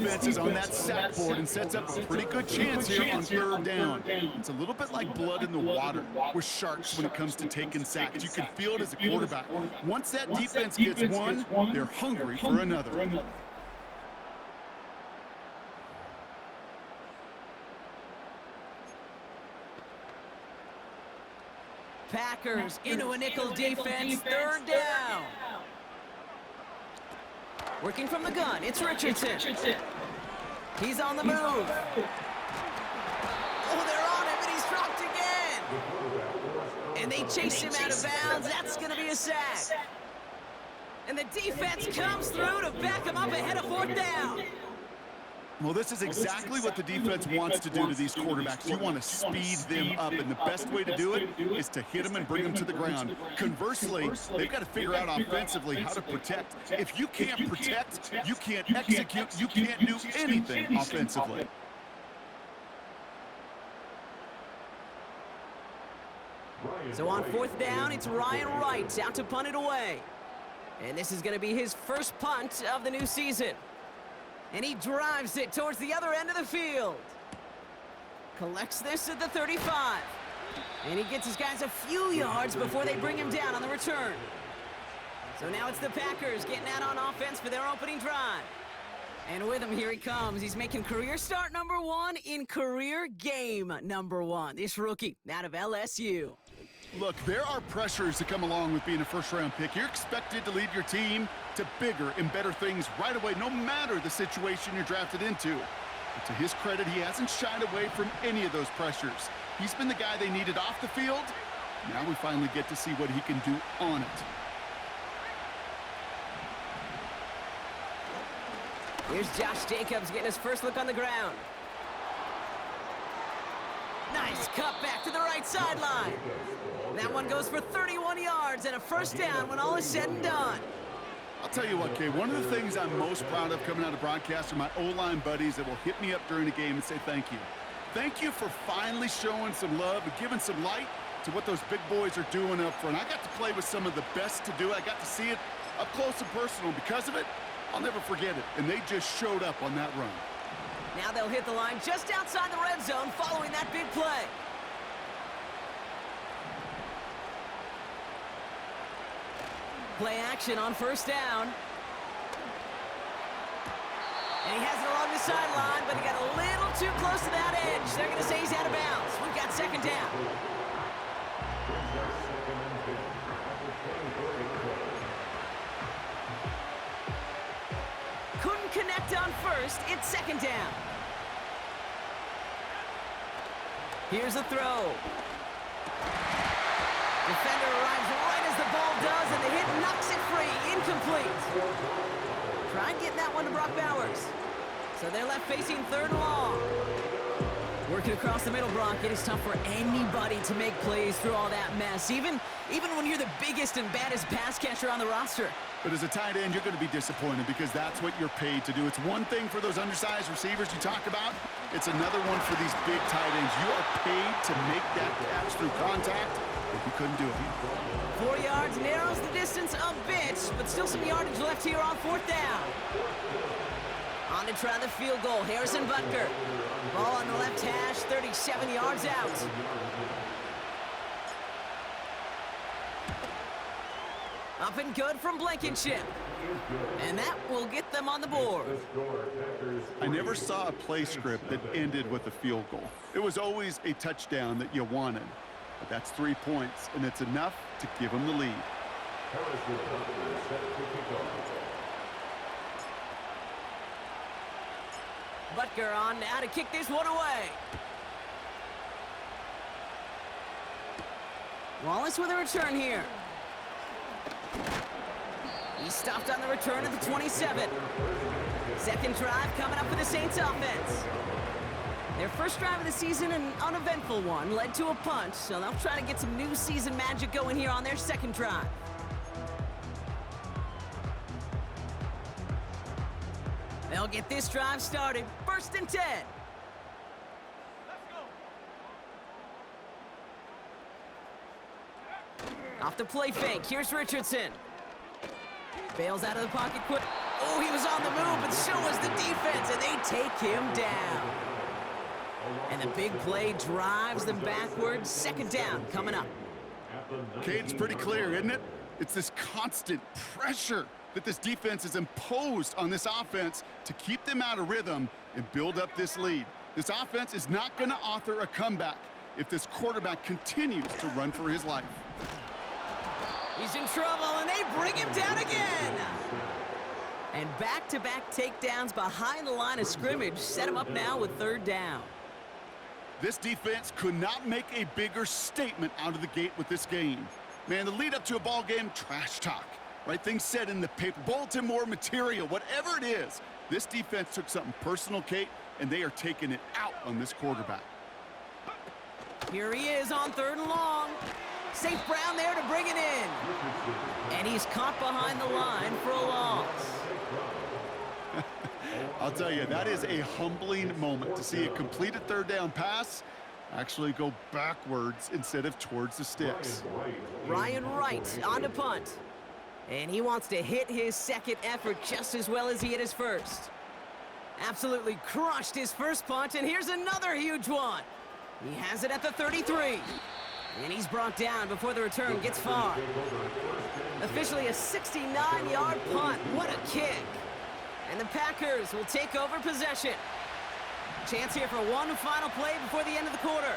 defense is on that sack board and sets up a pretty good chance here on third down. It's a little bit like blood in the water with sharks when it comes to taking sacks. You can feel it as a quarterback. Once that defense gets one, they're hungry for another. Packers into a nickel defense, third down. Working from the gun, it's Richardson. He's on the move. Oh, they're on him, and he's dropped again. And they chase him out of bounds. That's going to be a sack. And the defense comes through to back him up ahead of fourth down. Well, this is exactly what the defense wants to do to these quarterbacks. You want to speed them up, and the best way to do it is to hit them and bring them to the ground. Conversely, they've got to figure out offensively how to protect. If you can't protect, you can't execute, you can't do anything offensively. So on fourth down, it's Ryan Wright out to punt it away. And this is going to be his first punt of the new season. And he drives it towards the other end of the field. Collects this at the 35. And he gets his guys a few yards before they bring him down on the return. So now it's the Packers getting out on offense for their opening drive. And with him, here he comes. He's making career start number 1 in career game number 1. This rookie out of LSU. Look, there are pressures that come along with being a first-round pick. You're expected to lead your team to bigger and better things right away, no matter the situation you're drafted into. But to his credit, he hasn't shied away from any of those pressures. He's been the guy they needed off the field. Now we finally get to see what he can do on it. Here's Josh Jacobs getting his first look on the ground. Nice cut back to the right sideline. That one goes for 31 yards and a first down when all is said and done. I'll tell you what, Kay, one of the things I'm most proud of coming out of broadcast are my O-line buddies that will hit me up during the game and say thank you. Thank you for finally showing some love and giving some light to what those big boys are doing up front. I got to play with some of the best to do it. I got to see it up close and personal. Because of it, I'll never forget it. And they just showed up on that run. Now they'll hit the line just outside the red zone following that big play. Play action on first down. And he has it along the sideline, but he got a little too close to that edge. They're going to say he's out of bounds. We've got second down. Couldn't connect on first. It's second down. Here's a throw. Defender arrives right as the ball does, and the hit knocks it free. Incomplete. Tried getting that one to Brock Bowers. So they're left facing third and long. Working across the middle, Brock. It is tough for anybody to make plays through all that mess, even when you're the biggest and baddest pass catcher on the roster. But as a tight end, you're going to be disappointed because that's what you're paid to do. It's one thing for those undersized receivers you talk about. It's another one for these big tight ends. You are paid to make that catch through contact, but you couldn't do it. 4 yards narrows the distance a bit, but still some yardage left here on fourth down. On to try the field goal, Harrison Butker. Ball on the left hash, 37 yards out. Up and good from Blankenship. And that will get them on the board. I never saw a play script that ended with a field goal. It was always a touchdown that you wanted. But that's 3 points, and it's enough to give them the lead. Butker on now to kick this one away. Wallace with a return here. He stopped on the return at the 27. Second drive coming up for the Saints offense. Their first drive of the season, an uneventful one, led to a punt, so they'll try to get some new season magic going here on their second drive. They'll get this drive started. First and 10. Off the play fake, here's Richardson. Bails out of the pocket quick. Oh, he was on the move, but so was the defense, and they take him down. And the big play drives them backwards. Second down coming up. Okay, it's pretty clear, isn't it? It's this constant pressure that this defense has imposed on this offense to keep them out of rhythm and build up this lead. This offense is not going to author a comeback if this quarterback continues to run for his life. He's in trouble, and they bring him down again. And back-to-back takedowns behind the line of scrimmage set him up now with third down. This defense could not make a bigger statement out of the gate with this game. Man, the lead up to a ball game, trash talk, right? Things said in the paper, bulletin board material, whatever it is. This defense took something personal, Kate, and they are taking it out on this quarterback. Here he is on third and long. St. Brown there to bring it in. And he's caught behind the line for a loss. I'll tell you, that is a humbling moment to see a completed third down pass actually go backwards instead of towards the sticks. Ryan Wright on to punt. And he wants to hit his second effort just as well as he hit his first. Absolutely crushed his first punt, and here's another huge one. He has it at the 33. And he's brought down before the return gets far. Officially a 69-yard punt. What a kick. And the Packers will take over possession. Chance here for one final play before the end of the quarter.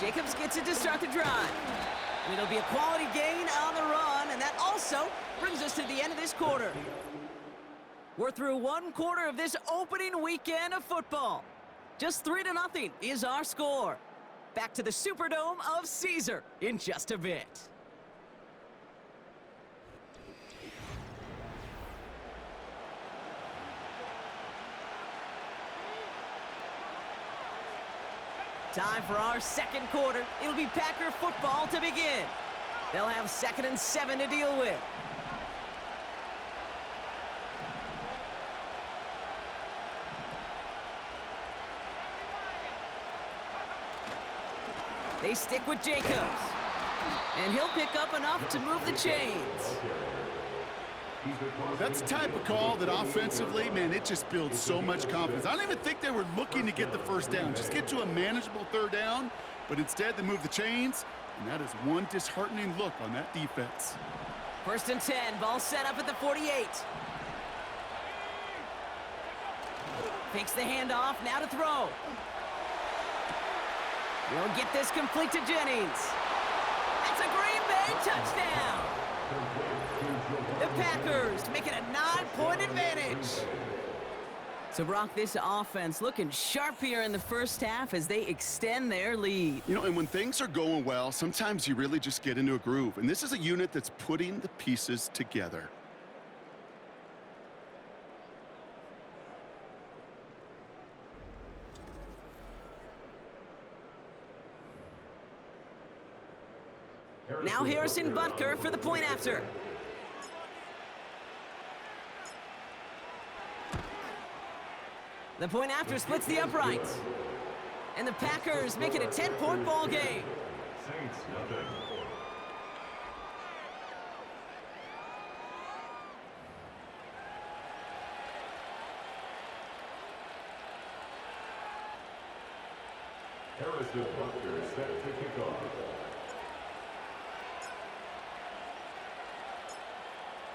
Jacobs gets it to start the drive. And it'll be a quality gain on the run, and that also brings us to the end of this quarter. We're through one quarter of this opening weekend of football. Just 3-0 is our score. Back to the Superdome of Caesar in just a bit. Time for our second quarter. It'll be Packer football to begin. They'll have 2nd and 7 to deal with. They stick with Jacobs. And he'll pick up enough to move the chains. That's the type of call that offensively, man, it just builds so much confidence. I don't even think they were looking to get the first down. Just get to a manageable third down, but instead they move the chains, and that is one disheartening look on that defense. 1st and 10, ball set up at the 48. Fakes the handoff, now to throw. He'll get this complete to Jennings. That's a Green Bay touchdown. The Packers make it a 9-point advantage. So, Brock, this offense looking sharp here in the first half as they extend their lead. You know, and when things are going well, sometimes you really just get into a groove. And this is a unit that's putting the pieces together. Now Harrison Butker for the point after. The point after splits the uprights. And the Packers make it a 10-point ball game. Saints, nothing. Harrison Butker set to kick off.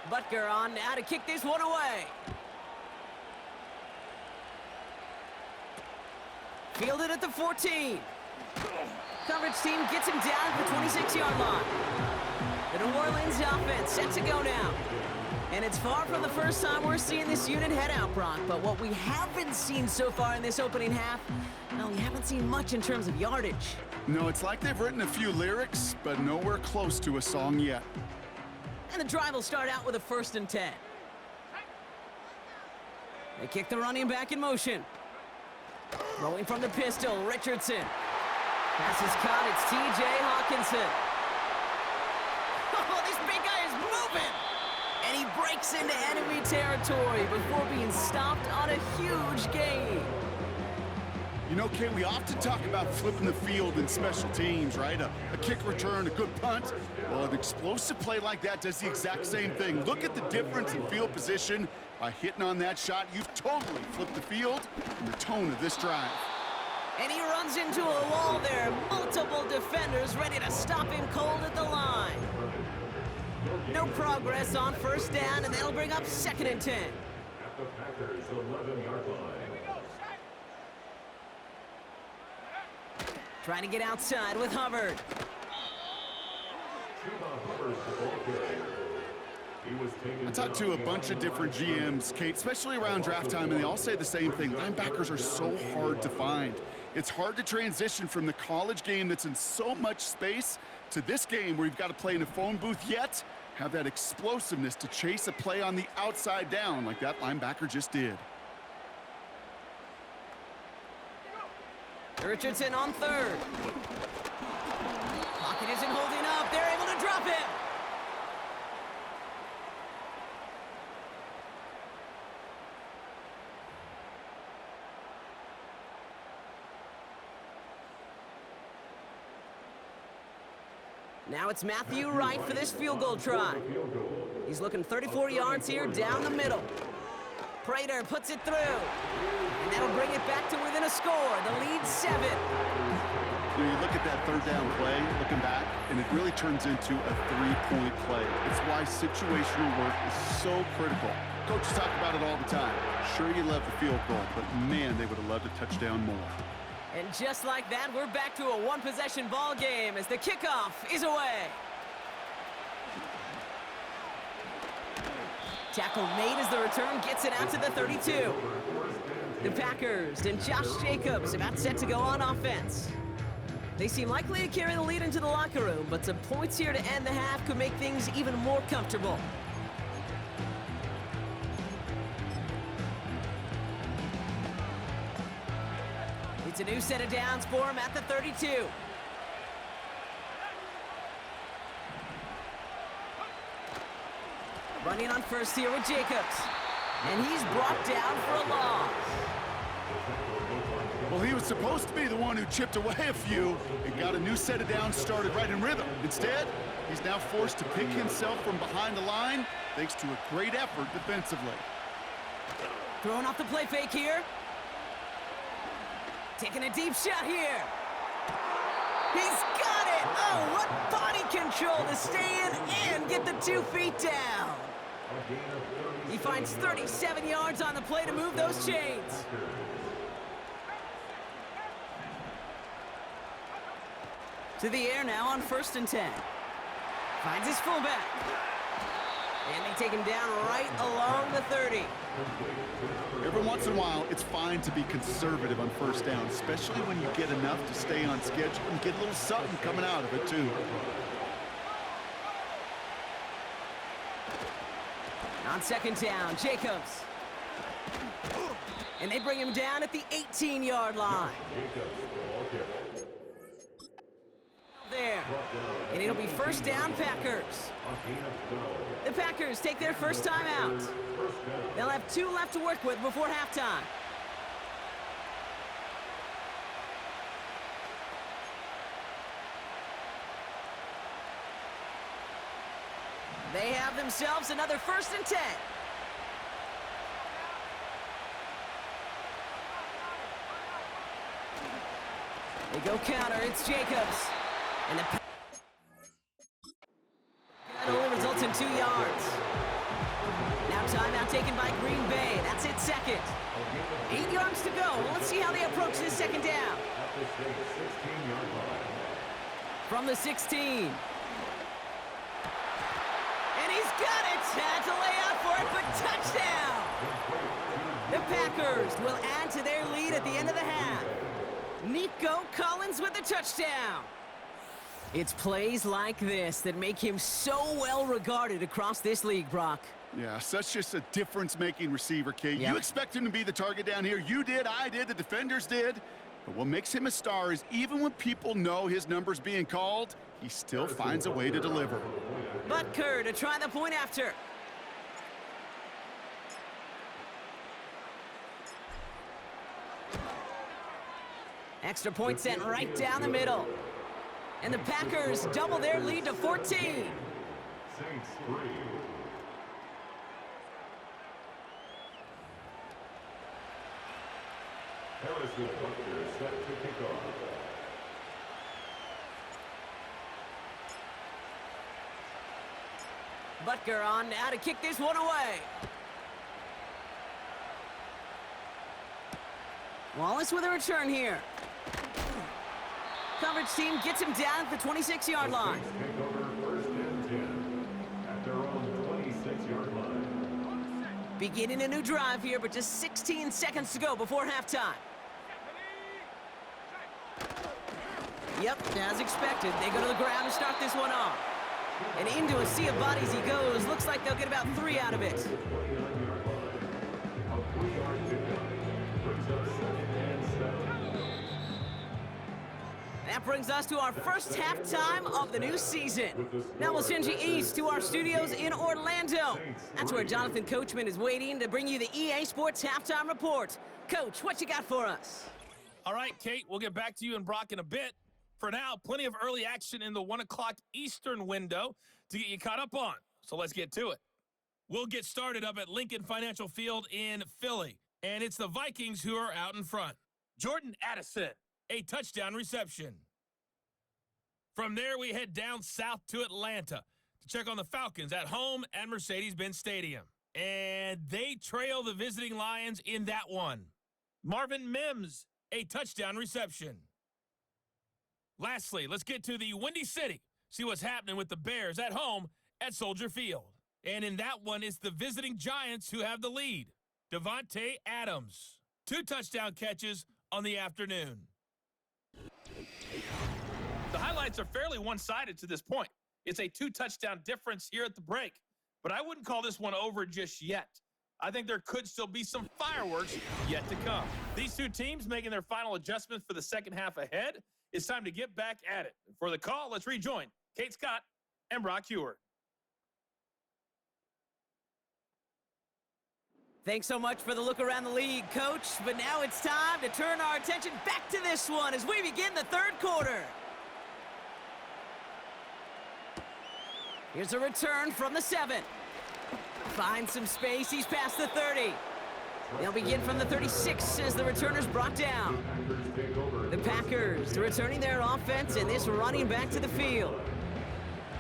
Butker on now to kick this one away. Fielded at the 14. Coverage team gets him down at the 26-yard line. The New Orleans offense set to go now. And it's far from the first time we're seeing this unit head out, Brock. But what we haven't seen so far in this opening half, well, we haven't seen much in terms of yardage. No, it's like they've written a few lyrics, but nowhere close to a song yet. And the drive will start out with a 1st and 10. They kick the running back in motion. Rolling from the pistol, Richardson. Pass is caught, it's T.J. Hawkinson. Oh, this big guy is moving! And he breaks into enemy territory before being stopped on a huge gain. You know, Kay, we often talk about flipping the field in special teams, right? A kick return, a good punt. Well, an explosive play like that does the exact same thing. Look at the difference in field position. By hitting on that shot, you've totally flipped the field and the tone of this drive. And he runs into a wall there. Multiple defenders ready to stop him cold at the line. No progress on first down, and that'll bring up 2nd and 10. At the Packers' 11-yard line. Trying to get outside with Hubbard. I talked to a bunch of different GMs, Kate, especially around draft time, and they all say the same thing. Linebackers are so hard to find. It's hard to transition from the college game that's in so much space to this game where you've got to play in a phone booth, yet have that explosiveness to chase a play on the outside down like that linebacker just did. Richardson on 3rd. Pocket isn't holding up. They're able to drop him. Now it's Matthew Wright for this field goal try. He's looking 34 yards here down the middle. Prater puts it through. And that'll bring it back to within a score. The lead 7. You know, you look at that 3rd down play, looking back, and it really turns into a 3-point play. It's why situational work is so critical. Coaches talk about it all the time. Sure, you love the field goal, but man, they would have loved a touchdown more. And just like that, we're back to a one-possession ball game as the kickoff is away. Tackle made as the return gets it out to the 32. The Packers and Josh Jacobs about set to go on offense. They seem likely to carry the lead into the locker room, but some points here to end the half could make things even more comfortable. It's a new set of downs for him at the 32. Running on first here with Jacobs. And he's brought down for a loss. Well, he was supposed to be the one who chipped away a few and got a new set of downs started right in rhythm. Instead, he's now forced to pick himself from behind the line thanks to a great effort defensively. Throwing off the play fake here. Taking a deep shot here. He's got it! Oh, what body control to stay in and get the 2 feet down. He finds 37 yards on the play to move those chains. To the air now on 1st and 10. Finds his fullback. And they take him down right along the 30. Every once in a while, it's fine to be conservative on first down, especially when you get enough to stay on schedule and get a little something coming out of it, too. On 2nd down, Jacobs. And they bring him down at the 18-yard line. There. And it'll be 1st down, Packers. The Packers take their first time out. They'll have 2 left to work with before halftime. They have themselves another 1st and 10. They go counter, it's Jacobs. And the that only results in 2 yards. Now timeout taken by Green Bay. That's it, 2nd. 8 yards to go. Well, let's see how they approach this 2nd down. From the 16. And he's got it. Had to lay out for it, but touchdown. The Packers will add to their lead at the end of the half. Nico Collins with the touchdown. It's plays like this that make him so well regarded across this league, Brock. Yeah, such just a difference-making receiver, Kate. Yep. You expect him to be the target down here. You did, I did, the defenders did. But what makes him a star is even when people know his number's being called, he still finds a way to deliver. Butker to try the point after. Extra point sent right down the middle. And the Packers double their lead to 14. Saints 3. Harrison Butker set to kick off. Butker on now to kick this one away. Wallace with a return here. Coverage team gets him down at the 26-yard line. Saints take over 1st and 10 at their own 26-yard line. Beginning a new drive here, but just 16 seconds to go before halftime. Yep, as expected, they go to the ground to start this one off. And into a sea of bodies he goes. Looks like they'll get about 3 out of it. 29-yard line. A 3-yard pickup brings up 2nd and 7. That brings us to our first halftime of the new season. Now we'll send you east to our studios in Orlando. That's where Jonathan Coachman is waiting to bring you the EA Sports Halftime Report. Coach, what you got for us? All right, Kate, we'll get back to you and Brock in a bit. For now, plenty of early action in the 1 o'clock Eastern window to get you caught up on. So let's get to it. We'll get started up at Lincoln Financial Field in Philly. And it's the Vikings who are out in front. Jordan Addison, a touchdown reception. From there, we head down south to Atlanta to check on the Falcons at home at Mercedes-Benz Stadium. And they trail the visiting Lions in that one. Marvin Mims, a touchdown reception. Lastly, let's get to the Windy City, see what's happening with the Bears at home at Soldier Field. And in that one, it's the visiting Giants who have the lead. Devontae Adams, 2 touchdown catches on the afternoon. The highlights are fairly one-sided to this point. It's a 2-touchdown difference here at the break. But I wouldn't call this one over just yet. I think there could still be some fireworks yet to come. These two teams making their final adjustments for the second half ahead. It's time to get back at it. For the call, let's rejoin Kate Scott and Brock Heward. Thanks so much for the look around the league, Coach. But now it's time to turn our attention back to this one as we begin the third quarter. Here's a return from the 7. Finds some space. He's past the 30. They'll begin from the 36 as the returner's brought down. The Packers returning their offense and this running back to the field.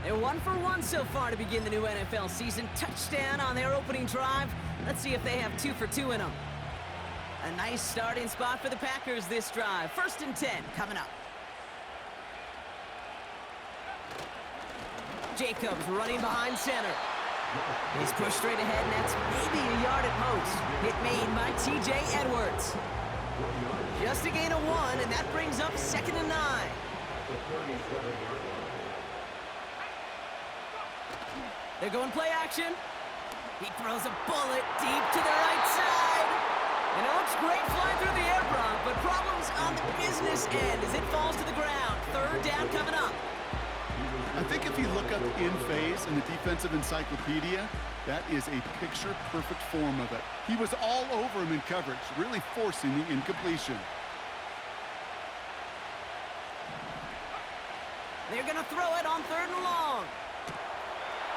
They're 1 for 1 so far to begin the new NFL season. Touchdown on their opening drive. Let's see if they have 2 for 2 in them. A nice starting spot for the Packers this drive. 1st and 10 coming up. Jacobs running behind center. He's pushed straight ahead, and that's maybe a yard at most. Hit made by T.J. Edwards. Just a gain of 1, and that brings up 2nd and 9. They're going play action. He throws a bullet deep to the right side. And it looks great flying through the air, Brock, but problems on the business end as it falls to the ground. 3rd down coming up. I think if you look up in phase in the defensive encyclopedia, that is a picture-perfect form of it. He was all over him in coverage, really forcing the incompletion. They're going to throw it on 3rd and long.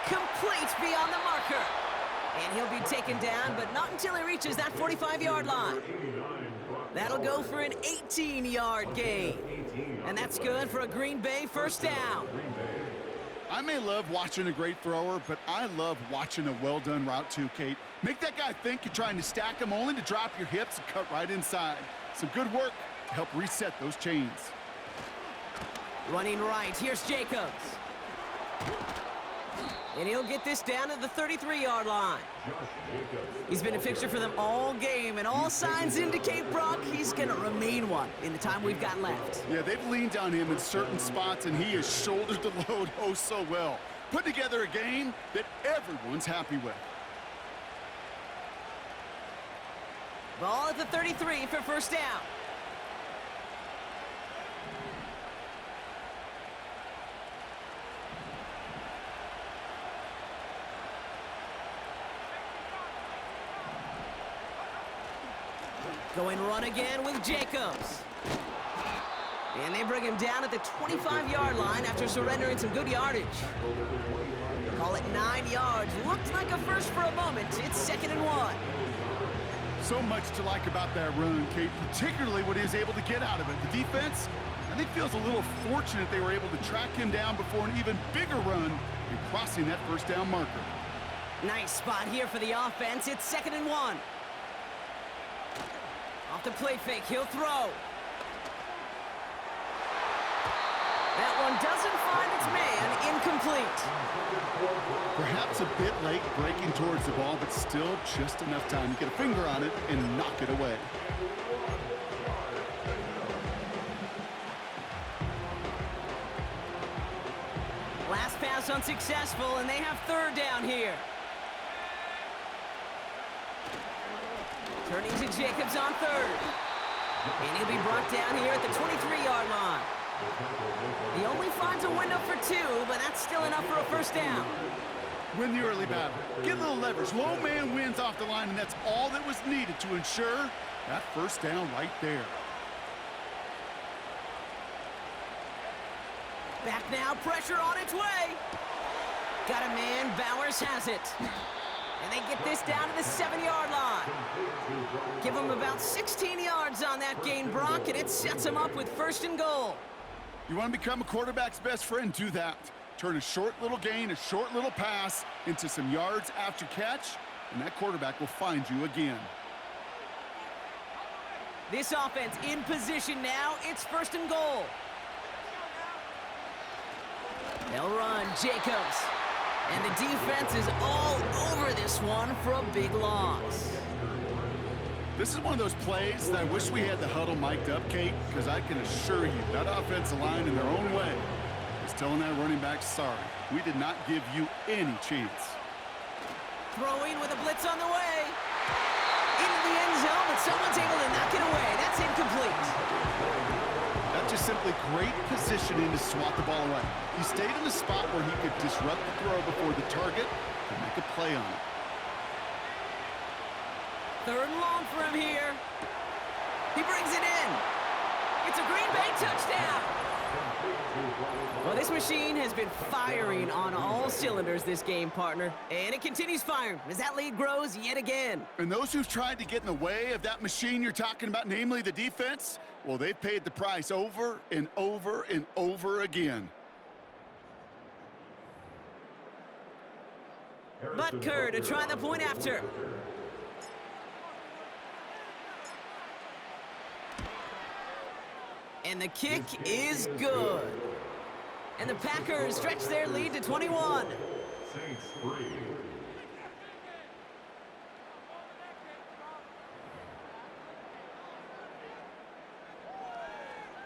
Complete beyond the marker. And he'll be taken down, but not until he reaches that 45-yard line. That'll go for an 18-yard gain. And that's good for a Green Bay 1st down. I may love watching a great thrower, but I love watching a well-done route too, Kate. Make that guy think you're trying to stack him only to drop your hips and cut right inside. Some good work to help reset those chains. Running right, here's Jacobs. And he'll get this down to the 33-yard line. He's been a fixture for them all game, and all signs indicate, Brock, he's going to remain one in the time we've got left. Yeah, they've leaned on him in certain spots, and he has shouldered the load oh so well. Put together a game that everyone's happy with. Ball at the 33 for 1st down. Going run again with Jacobs. And they bring him down at the 25-yard line after surrendering some good yardage. Call it 9 yards. Looked like a first for a moment. It's 2nd and 1. So much to like about that run, Kate, particularly what he was able to get out of it. The defense, I think, feels a little fortunate they were able to track him down before an even bigger run in crossing that first down marker. Nice spot here for the offense. It's 2nd and 1. Off the play fake, he'll throw. That one doesn't find its man, incomplete. Perhaps a bit late breaking towards the ball, but still just enough time to get a finger on it and knock it away. Last pass unsuccessful, and they have 3rd down here. Turning to Jacobs on 3rd. And he'll be brought down here at the 23-yard line. He only finds a window for 2, but that's still enough for a first down. Win the early battle. Get a little leverage. Low man wins off the line, and that's all that was needed to ensure that first down right there. Back now, pressure on its way. Got a man, Bowers has it. And they get this down to the 7-yard line. Give them about 16 yards on that gain, Brock, and it sets them up with 1st and goal. You want to become a quarterback's best friend, do that. Turn a short little gain, a short little pass into some yards after catch, and that quarterback will find you again. This offense in position now. It's 1st and goal. They'll run Jacobs. And the defense is all over this one for a big loss. This is one of those plays that I wish we had the huddle mic'd up, Kate, because I can assure you that offensive line in their own way is telling that running back, sorry, we did not give you any chance. Throwing with a blitz on the way. Into the end zone, but someone's able to knock it away. That's incomplete. That's just simply great positioning to swat the ball away. He stayed in the spot where he could disrupt the throw before the target could make a play on it. 3rd and long for him here. He brings it in. It's a Green Bay touchdown. Well, this machine has been firing on all cylinders this game, partner. And it continues firing as that lead grows yet again. And those who've tried to get in the way of that machine you're talking about, namely the defense, well, they've paid the price over and over and over again. Butker to try the point after. And the kick is good. And the Packers stretch their lead to 21. Saints 3.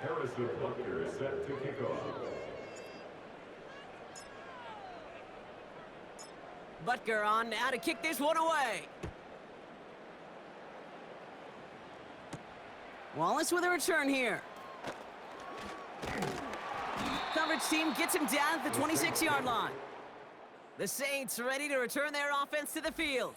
Harrison Butker is set to kick off. Butker on now to kick this one away. Wallace with a return here. Coverage team gets him down at the 26-yard line. The Saints ready to return their offense to the field.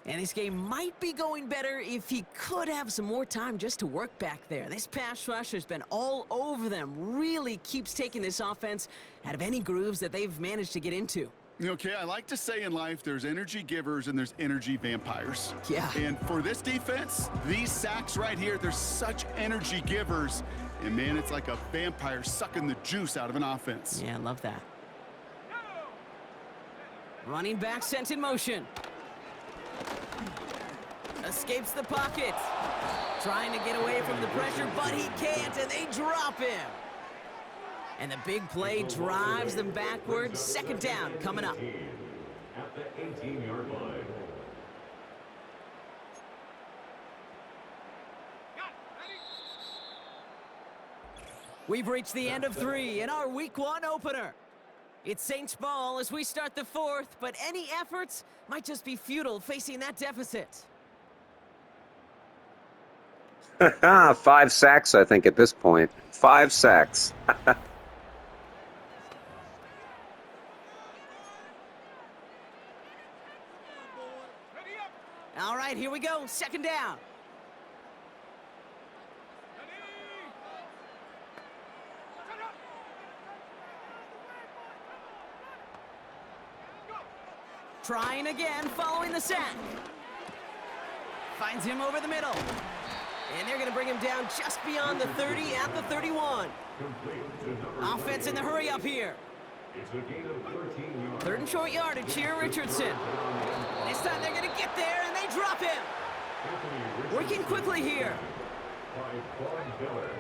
And this game might be going better if he could have some more time just to work back there. This pass rush has been all over them. Really keeps taking this offense out of any grooves that they've managed to get into. Okay, I like to say in life there's energy givers and there's energy vampires. Yeah. And for this defense, these sacks right here, they're such energy givers. And man, it's like a vampire sucking the juice out of an offense. Yeah, I love that. Running back sent in motion. Escapes the pocket. Trying to get away from the pressure, but he can't, and they drop him. And the big play drives them backwards. 2nd down coming up. At the 18-yard line. We've reached the end of 3 in our Week 1 opener. It's Saints ball as we start the 4th, but any efforts might just be futile facing that deficit. 5 sacks, I think, at this point. 5 sacks. All right, here we go. 2nd down. Trying again following the sack. Finds him over the middle. And they're going to bring him down just beyond the 30 at the 31. Offense in the hurry up here. It's a gain of 13 yards. 3rd and short yardage here, Richardson. This time they're going to get there, and they drop him. Working quickly here. By Claude Miller.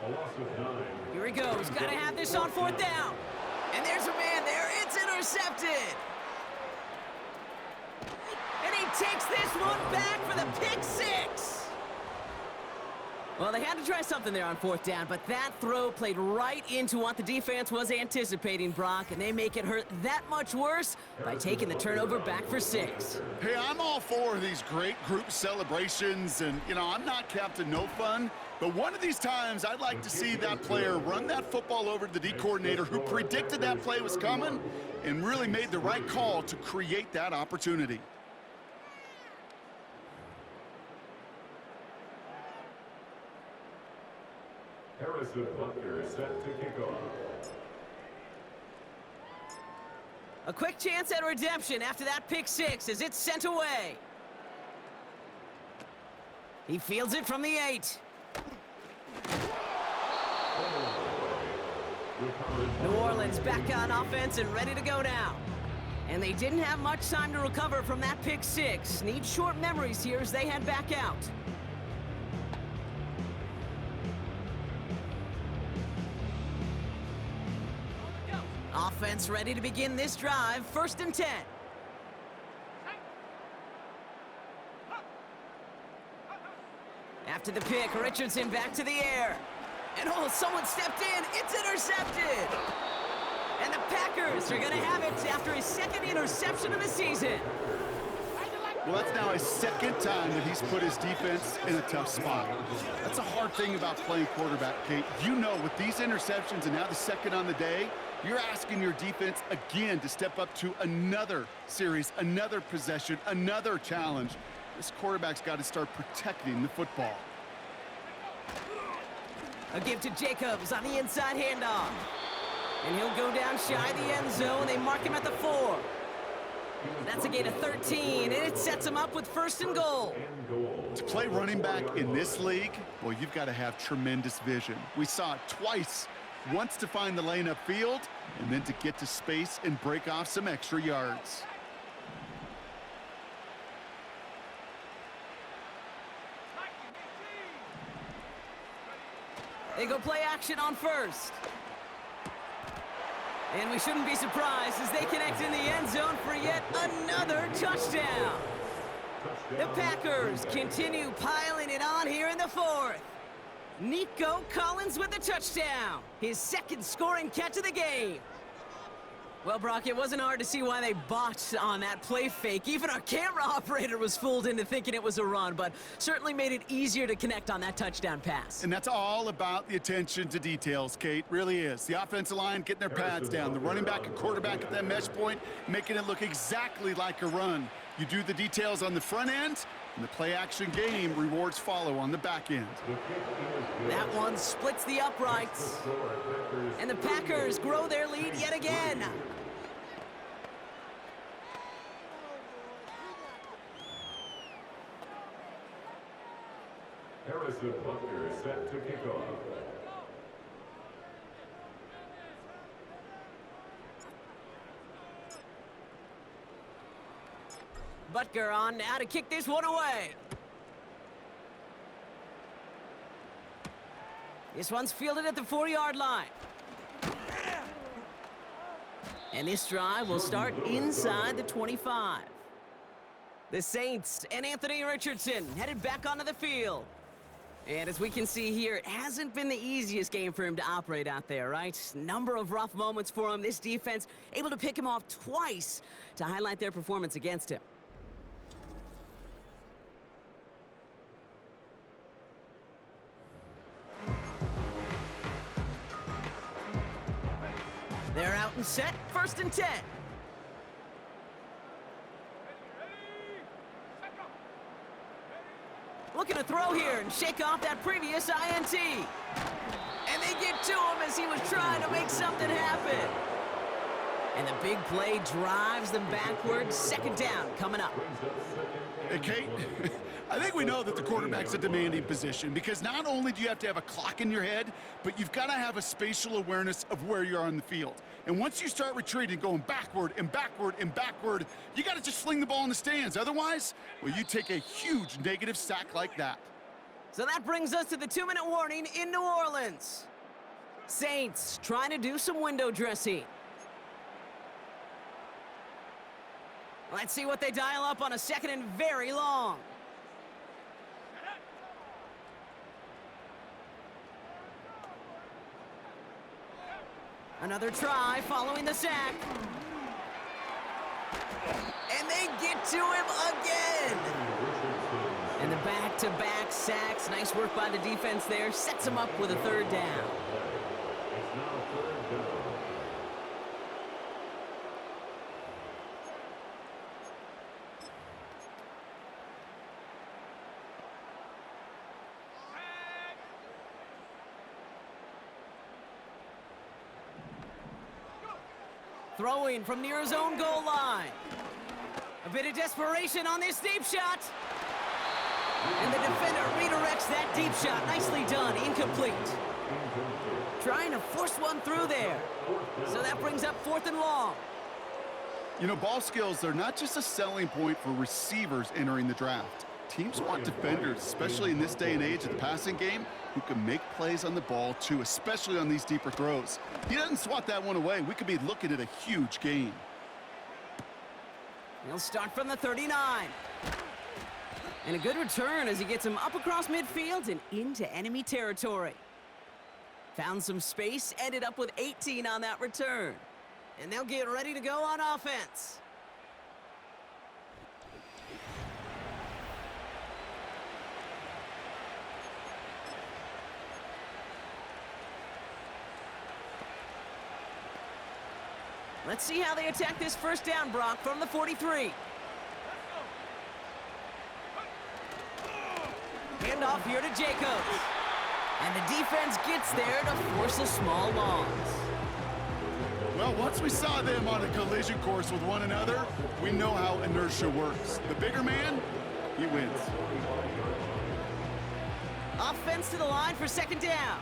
A loss of 9. Here he goes. Got to have this on 4th down. And there's a man there. It's intercepted. And he takes this one back for the pick 6. Well, they had to try something there on 4th down, but that throw played right into what the defense was anticipating, Brock, and they make it hurt that much worse by taking the turnover back for 6. Hey, I'm all for these great group celebrations, and, you know, I'm not Captain No Fun, but one of these times I'd like to see that player run that football over to the D coordinator who predicted that play was coming and really made the right call to create that opportunity. Harrison Butker is set to kick off. A quick chance at redemption after that pick 6 as it's sent away. He fields it from the 8. New Orleans back on offense and ready to go now. And they didn't have much time to recover from that pick 6. Need short memories here as they head back out. Offense ready to begin this drive. 1st and 10. After the pick, Richardson back to the air. And oh, someone stepped in. It's intercepted. And the Packers are going to have it after his 2nd interception of the season. Well, that's now his 2nd time that he's put his defense in a tough spot. That's a hard thing about playing quarterback, Kate. You know, with these interceptions and now the 2nd on the day, you're asking your defense again to step up to another series, another possession, another challenge. This quarterback's got to start protecting the football. A give to Jacobs on the inside handoff. And he'll go down shy of the end zone. They mark him at the 4. That's a gain of 13, and it sets him up with 1st and goal. To play running back in this league, well, you've got to have tremendous vision. We saw it twice. Once to find the lane upfield, and then to get to space and break off some extra yards. They go play action on 1st. And we shouldn't be surprised as they connect in the end zone for yet another touchdown. The Packers continue piling it on here in the 4th. Nico Collins with the touchdown. His 2nd scoring catch of the game. Well, Brock, it wasn't hard to see why they botched on that play fake. Even our camera operator was fooled into thinking it was a run, but certainly made it easier to connect on that touchdown pass. And that's all about the attention to details, Kate. Really is. The offensive line getting their pads down. The running back and quarterback at that mesh point, making it look exactly like a run. You do the details on the front end, and the play-action game rewards follow on the back end. That one splits the uprights. And the Packers grow their lead yet again. Harrison Butker is set to kick off. Butker on now to kick this one away. This one's fielded at the 4-yard line. And this drive will start inside the 25. The Saints and Anthony Richardson headed back onto the field. And as we can see here, it hasn't been the easiest game for him to operate out there, right? Number of rough moments for him. This defense able to pick him off twice to highlight their performance against him. They're out and set, 1st and 10. Looking to throw here and shake off that previous INT. And they get to him as he was trying to make something happen. And the big play drives them backwards. Second down coming up. Hey, Kate, I think we know that the quarterback's a demanding position because not only do you have to have a clock in your head, but you've got to have a spatial awareness of where you are on the field. And once you start retreating, going backward and backward and backward, you got to just fling the ball in the stands. Otherwise, well, you take a huge negative sack like that. So that brings us to the 2-minute warning in New Orleans. Saints trying to do some window dressing. Let's see what they dial up on a second and very long. Another try following the sack. And they get to him again. And the back-to-back sacks. Nice work by the defense there. Sets him up with a third down. It's now third down. Throwing from near his own goal line. A bit of desperation on this deep shot. And the defender redirects that deep shot. Nicely done. Incomplete. Trying to force one through there. So that brings up 4th and long. You know, ball skills are not just a selling point for receivers entering the draft. Teams want defenders, especially in this day and age of the passing game, who can make plays on the ball too, especially on these deeper throws. He doesn't swat that one away. We could be looking at a huge gain. He'll start from the 39. And a good return as he gets him up across midfield and into enemy territory. Found some space, ended up with 18 on that return. And they'll get ready to go on offense. Let's see how they attack this first down, Brock, from the 43. Handoff here to Jacobs. And the defense gets there to force a small loss. Well, once we saw them on a collision course with one another, we know how inertia works. The bigger man, he wins. Offense to the line for second down.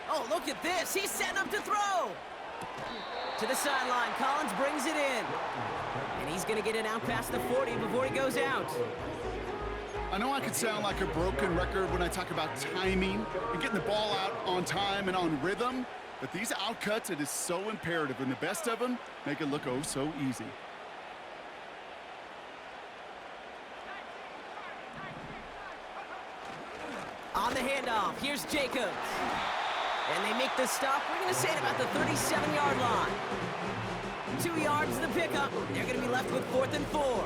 Oh, look at this. He's set up to throw. To the sideline. Collins brings it in. And he's going to get it out past the 40 before he goes out. I know I could sound like a broken record when I talk about timing and getting the ball out on time and on rhythm, but these outcuts, it is so imperative, and the best of them make it look oh so easy. On the handoff, here's Jacobs. And they make the stop, we're going to say, at about the 37-yard line. 2 yards the pickup. They're going to be left with 4th and 4.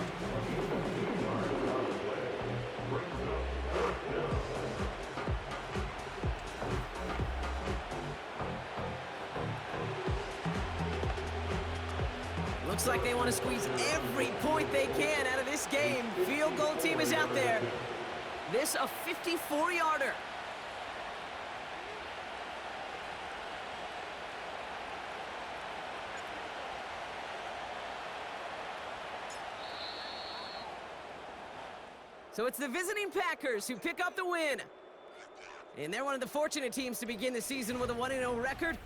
Looks like they want to squeeze every point they can out of this game. Field goal team is out there. This a 54-yarder. So it's the visiting Packers who pick up the win. And they're one of the fortunate teams to begin the season with a 1-0 record.